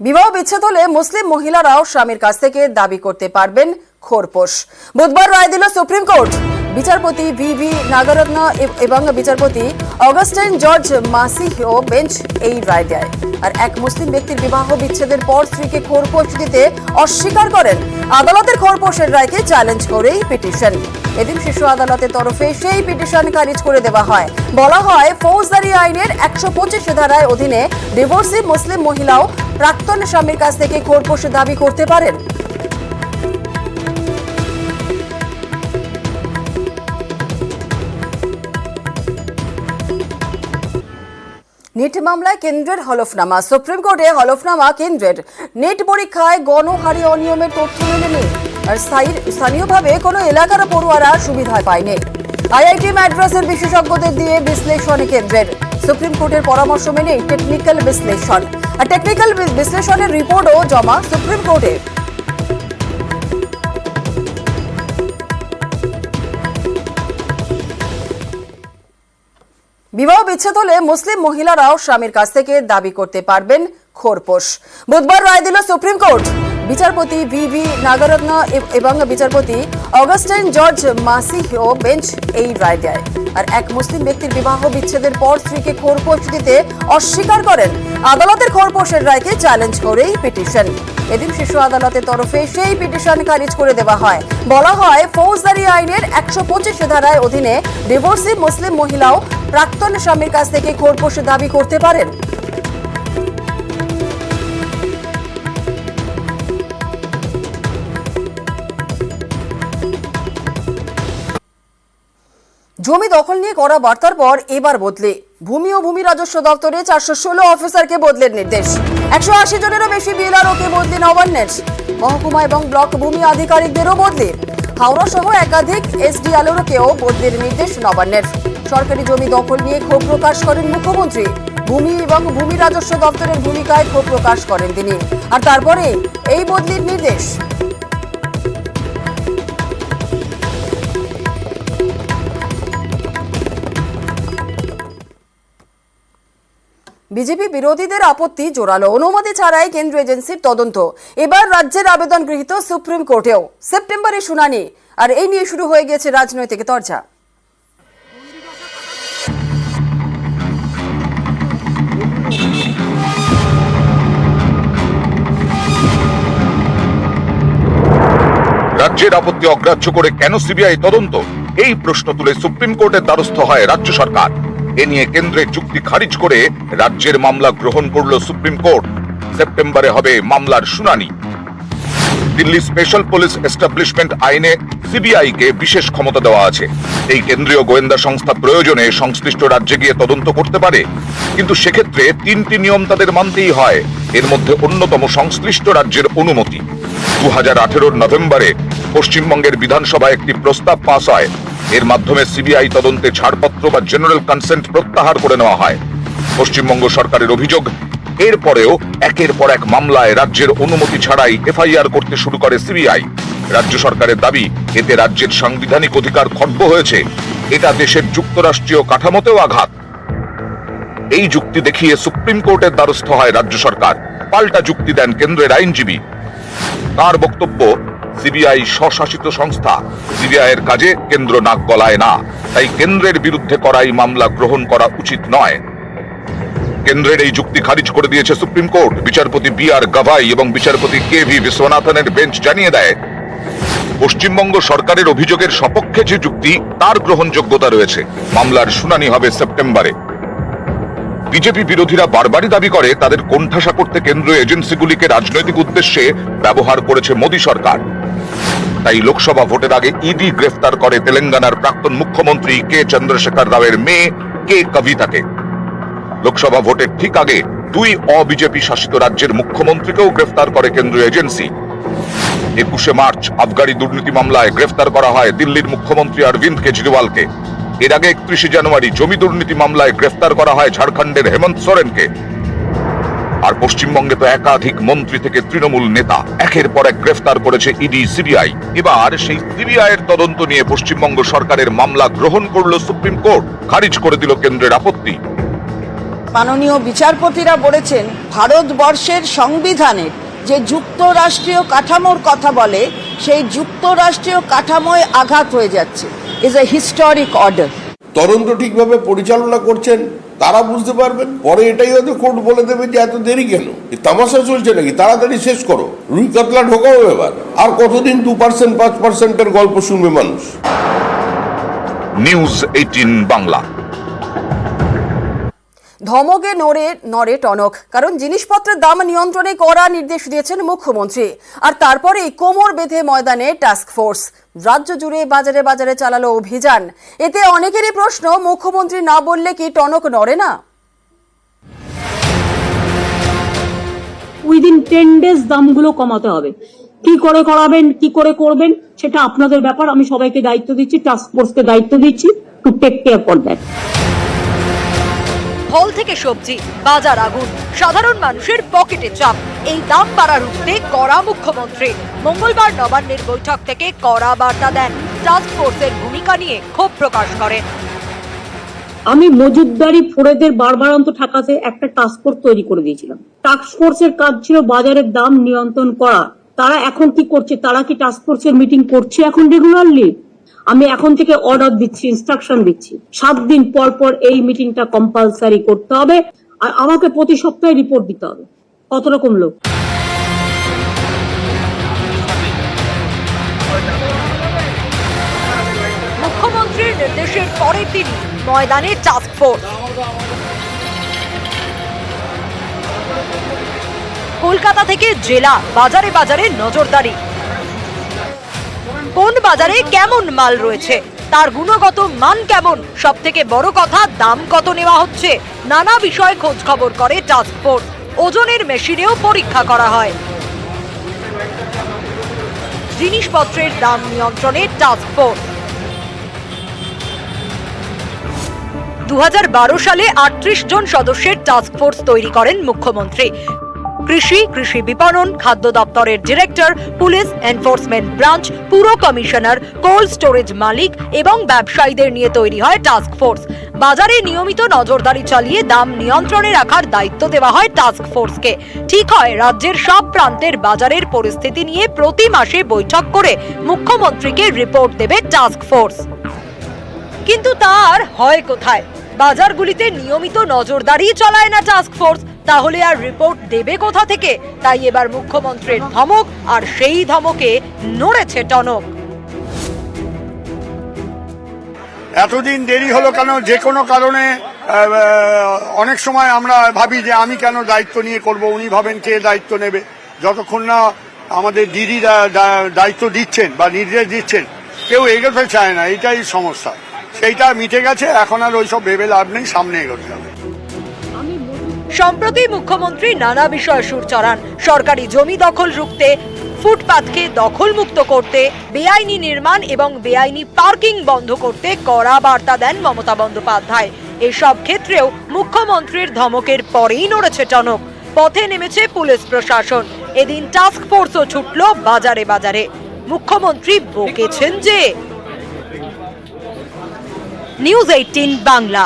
বিবাহ বিচ্ছেদ হলে মুসলিম মহিলারাও স্বামীর কাছ থেকে দাবি করতে পারবেন খোরপোশ। বুধবার রায় দিল সুপ্রিম কোর্ট। বিচারপতি ভি নাগরত্ন এবং বিচারপতি অগাস্টাইন জর্জ মাসিহো বেঞ্চ এই রায় দেয়। আর এক মুসলিম ব্যক্তির বিবাহ বিচ্ছেদের পর স্ত্রীকে খোরপোশ দিতে অস্বীকার করেন। আদালতের খোরপোশের রায়কে চ্যালেঞ্জ করেই পিটিশন। এদিন শীর্ষ আদালতের তরফে সেই পিটিশন খারিজ করে দেওয়া হয়। বলা হয়, ফৌজদারি আইনের 125 ধারার অধীনে ডিভোর্সি মুসলিম মহিলাও প্রাক্তন স্বামীর কাছ থেকে খোরপোশ দাবি করতে পারেন। নিট মামলায় কেন্দ্রের হলফনামা। সুপ্রিম কোর্টে হলফনামা কেন্দ্রের। নিট পরীক্ষায় গণহারে অনিয়মের তথ্য মেলেনি। আর স্থানীয়ভাবে কোনো এলাকার পড়ুয়ারা সুবিধা পায়নি। আইআইটি মাদ্রাসের বিশেষজ্ঞদের দিয়ে বিশ্লেষণ কেন্দ্রের। সুপ্রিম কোর্টের পরামর্শ মেনে টেকনিক্যাল বিশ্লেষণ। আর টেকনিক্যাল বিশ্লেষণের রিপোর্টও জমা সুপ্রিম কোর্টে। বিবাহ বিচ্ছেদ হলে মুসলিম মহিলারাও স্বামীর কাছ থেকে দাবি করতে পারবেন খোরপোশ। বুধবার রায় দিল সুপ্রিম কোর্ট। বিচারপতি ভি নাগরত্ন এবং বিচারপতি অগাস্টাইন জর্জ মাসিহো বেঞ্চ এই রায় দেয়। আর এক মুসলিম ব্যক্তির বিবাহ বিচ্ছেদের পর স্ত্রীকে খোরপোশ দিতে অস্বীকার করেন। আদালতের খোরপোশের রায়কে চ্যালেঞ্জ করেই পিটিশন। এদিন শীর্ষ আদালতের তরফে সেই পিটিশন খারিজ করে দেওয়া হয়। বলা হয়, ফৌজদারি আইনের 125 ধারার অধীনে ডিভোর্সি মুসলিম মহিলাও প্রাক্তন স্বামীর কাছ থেকে খোরপোশ দাবি করতে পারেন। জমি দখল নিয়ে করা বার্তার পর এবার বদলে। ভূমি ও ভূমি রাজস্ব দপ্তরে 416 অফিসারকে বদলের নির্দেশ। 180 জনেরও বেশি বিএলআরওকে বদলে নবান্নের। মহকুমা এবং ব্লক ভূমি আধিকারিকদেরও বদলে। হাওড়া সহ একাধিক এসডিআরওকেও বদলের নির্দেশ নবান্নের। সরকারি জমি দখল নিয়ে ক্ষোভ প্রকাশ করেন মুখ্যমন্ত্রী। ভূমি এবং ভূমি রাজস্ব দপ্তরের ভূমিকায় ক্ষোভ প্রকাশ করেন তিনি। আর তারপরে এই বদলির নির্দেশ। বিজেপি বিরোধীদের আপত্তি জোরালো। অনুমতি ছাড়াই কেন্দ্রীয় এজেন্সির তদন্ত। এবার রাজ্যের আবেদন গৃহীত সুপ্রিম কোর্টেও। সেপ্টেম্বরে শুনানি। আর এই নিয়ে শুরু হয়ে গেছে রাজনৈতিক তরজা। রাজ্যের আপত্তি অগ্রাহ্য করে কেন সিবিআই তদন্ত, এই প্রশ্ন তুলে সুপ্রিম কোর্টের দ্বারস্থ হয় রাজ্য সরকার। এ নিয়ে কেন্দ্রের যুক্তি খারিজ করে রাজ্যের মামলা গ্রহণ করল সুপ্রিম কোর্ট। সেপ্টেম্বরে হবে মামলার শুনানি। দিল্লি স্পেশাল পুলিশ এস্টাবলিশমেন্ট আইনে সিবিআই কে বিশেষ ক্ষমতা দেওয়া আছে। এই কেন্দ্রীয় গোয়েন্দা সংস্থা প্রয়োজনে সংশ্লিষ্ট রাজ্যে গিয়ে তদন্ত করতে পারে, কিন্তু সেক্ষেত্রে 3টি নিয়ম তাদের মানতেই হয়। এর মধ্যে অন্যতম সংশ্লিষ্ট রাজ্যের অনুমতি। 2018 নভেম্বরে পশ্চিমবঙ্গের বিধানসভায় একটি প্রস্তাব পাস হয়। এর মাধ্যমে সিবিআই তদন্তে ছাড়পত্র বা জেনারেল কনসেন্ট প্রত্যাহার করে নেওয়া হয়। পশ্চিমবঙ্গ সরকারের অভিযোগ, এরপরেও একের পর এক মামলায় রাজ্যের অনুমতি ছাড়াই এফআইআর করতে শুরু করে সিবিআই। রাজ্য সরকারের দাবি, এতে রাজ্যের সাংবিধানিক অধিকার খর্ব হয়েছে। এটা দেশের যুক্তরাষ্ট্রীয় কাঠামোতেও আঘাত। এই যুক্তি দেখিয়ে সুপ্রিম কোর্টের দ্বারস্থ হয় রাজ্য সরকার। পাল্টা যুক্তি দেন কেন্দ্রের আইনজীবী। তার বক্তব্য, সিবিআই স্বশাসিত সংস্থা, সিবিআই এর কাজে কেন্দ্র নাক গলায় না, তাই কেন্দ্রের বিরুদ্ধে করাই মামলা গ্রহণ করা উচিত নয়। কেন্দ্রের এই যুক্তি খারিজ করে দিয়েছে সুপ্রিম কোর্ট। বিচারপতি বি.আর. গাভাই এবং বিচারপতি কে.ভি. বিশ্বনাথনের বেঞ্চ জানিয়ে দেয়, পশ্চিমবঙ্গ সরকারের অভিযোগের সপক্ষে যে যুক্তি, তার গ্রহণযোগ্যতা রয়েছে। মামলার শুনানি হবে সেপ্টেম্বরে। বিজেপি বিরোধীরা বারবারই দাবি করে, তাদের কোণঠাসা করতে কেন্দ্রীয় এজেন্সিগুলিকে রাজনৈতিক উদ্দেশ্যে ব্যবহার করেছে মোদী সরকার। তাই লোকসভা ভোটের আগে ইডি গ্রেফতার করে তেলেঙ্গানার প্রাক্তন মুখ্যমন্ত্রী কে চন্দ্রশেখর রাওয়ের মেয়ে কে কবিতাকে। লোকসভা ভোটের ঠিক আগে 2 অবিজেপি শাসিত রাজ্যের মুখ্যমন্ত্রীকেও গ্রেফতার করে কেন্দ্রীয় এজেন্সি। 21শে মার্চ আবগারি দুর্নীতি মামলায় গ্রেফতার করা হয় দিল্লির মুখ্যমন্ত্রী অরবিন্দ কেজরিওয়ালকে। এর আগে 31শে জানুয়ারি জমি দুর্নীতি মামলায় গ্রেফতার করা হয় ঝাড়খণ্ডের হেমন্ত সোরেনকে। আর পশ্চিমবঙ্গে তো একাধিক মন্ত্রী থেকে তৃণমূল নেতা একের পর এক গ্রেফতার করেছে ইডি, সিবিআই। এবার সেই সিবিআই এর তদন্ত নিয়ে পশ্চিমবঙ্গ সরকারের মামলা গ্রহণ করল সুপ্রিম কোর্ট। খারিজ করে দিল কেন্দ্রের আপত্তি। মাননীয় বিচারপতিরা বলেছেন ভারতবর্ষের সংবিধানের যে যুক্তরাষ্ট্রীয় কাঠামোর কথা বলে সেই যুক্তরাষ্ট্রীয় কাঠামোয় আঘাত হয়ে যাচ্ছে ইজ এ হিস্টোরিক অর্ডার। তদন্ত ঠিকভাবে পরিচালনা করছেন তারা বুঝতে পারবেন, পরে এটাই হয়তো কোর্ট বলে দেবে যে এত দেরি কেন, তামাশা চলছে নাকি, তাড়াতাড়ি শেষ করো, রুই কাতলা ঢোকাও এবার। আর কতদিন 2% 5%-এর গল্প শুনবে মানুষ? নিউজ 18 বাংলা। ধমকে নড়ে টনক, কারণ জিনিসপত্রের দাম নিয়ন্ত্রণে কড়া নির্দেশ দিয়েছেন মুখ্যমন্ত্রী। আর তারপরেই কোমর বেঁধে ময়দানে টাস্ক ফোর্স রাজ্য জুড়ে বাজারে বাজারে চালালো অভিযান। এতে অনেকেরই প্রশ্ন, মুখ্যমন্ত্রী না বললে কি টনক নড়ে না? উইদিন 10 days দামগুলো কমাতে হবে। কি করে করাবেন, কি করে করবেন সেটা আপনাদের ব্যাপার। আমি সবাইকে দায়িত্ব দিচ্ছি, টাস্ক ফোর্সকে দায়িত্ব দিচ্ছি to take care for that. ফল থেকে সবজি, বাজার আগুন, সাধারণ মানুষের পকেটে চাপ। এই দাম বাড়া রুখতে কড়া মুখ্যমন্ত্রী। মঙ্গলবার নবান্নের বৈঠক থেকে কড়া বার্তা দেন, টাস্ক ফোর্সের ভূমিকা নিয়ে ক্ষোভ প্রকাশ করেন। আমি মজুদদারি ফোরেদের বারবারান্ত ঠেকাতে একটা টাস্ক ফোর্স তৈরি করে দিয়েছিলাম। টাস্ক ফোর্সের কাজ ছিল বাজারের দাম নিয়ন্ত্রণ করা। তারা এখন কি করছে? তারা কি টাস্ক ফোর্সের মিটিং করছে এখন রেগুলারলি? আমি এখন থেকে অর্ডার দিচ্ছি, ইনস্ট্রাকশন দিচ্ছি, 7 দিন পর পর এই মিটিংটা কম্পালসারি করতে হবে। আর আমাকে প্রতি সপ্তাহে রিপোর্ট দিতে হবে কত রকম লোক। মুখ্যমন্ত্রীর নির্দেশের পরে তিনি ময়দানে টাস্ক ফোর্স। কলকাতা থেকে জেলা বাজারে বাজারে নজরদারি। কোন বাজারে কেমন মাল রয়েছে, তার গুণগত মান কেমন, সব থেকে বড় কথা দাম কত নেওয়া হচ্ছে, নানা বিষয় খোঁজ খবর করে টাস্ক ফোর্স। ওজনের মেশিনেও পরীক্ষা করা হয়। জিনিসপত্রের দাম নিয়ন্ত্রণে টাস্ক ফোর্স। 2012 সালে 38 জন সদস্যের টাস্ক ফোর্স তৈরি করেন মুখ্যমন্ত্রী। কৃষি বিপণন, খাদ্য দপ্তরের ডিরেক্টর, পুলিশ এনফোর্সমেন্ট ব্রাঞ্চ, পুর কমিশনার, কোল্ড স্টোরেজ মালিক এবং ব্যবসায়ীদের নিয়ে তৈরি হয় টাস্ক ফোর্স। বাজারে নিয়মিত নজরদারি চালিয়ে দাম নিয়ন্ত্রণে রাখার দায়িত্ব দেওয়া হয় টাস্ক ফোর্সকে। ঠিক হয় রাজ্যের সব প্রান্তের বাজারের পরিস্থিতি নিয়ে প্রতি মাসে বৈঠক করে মুখ্যমন্ত্রীকে রিপোর্ট দেবে টাস্ক ফোর্স। কিন্তু তার হয় কোথায়? বাজারগুলিতে নিয়মিত নজরদারি চালায় না টাস্ক ফোর্স, তাহলে আর রিপোর্ট দেবে কোথা থেকে? তাই এবার মুখ্যমন্ত্রীর ধমক, আর সেই ধমকে নড়েছে টনক। এতদিন দেরি হলো কেন? যে কোনো কারণে অনেক সময় আমরা ভাবি যে আমি কেন দায়িত্ব নিয়ে করব, উনি ভাবেন কে দায়িত্ব নেবে। যতক্ষণ না আমাদের দিদিরা দায়িত্ব দিচ্ছেন বা নির্দেশ দিচ্ছেন, কেউ এগোতে চায় না, এটাই সমস্যা। সেইটা মিটে গেছে, এখন আর ওইসব ভেবে লাভ নেই, সামনে এগোতে হবে। সম্প্রতি মুখ্যমন্ত্রী নানা বিষয়ে সুর চড়ান। সরকারি জমি দখল রুখতে, ফুটপাতকে দখলমুক্ত করতে, বেআইনি নির্মাণ এবং বেআইনি পার্কিং বন্ধ করতে কড়া বার্তা দেন মমতা বন্দ্যোপাধ্যায়। এসব ক্ষেত্রেও মুখ্যমন্ত্রীর ধমকের পরেই নড়েছে টনক। পথে নেমেছে পুলিশ প্রশাসন। এদিন টাস্ক ফোর্সও ছুটল বাজারে বাজারে। মুখ্যমন্ত্রী বকেছেন যে। নিউজ 18 বাংলা।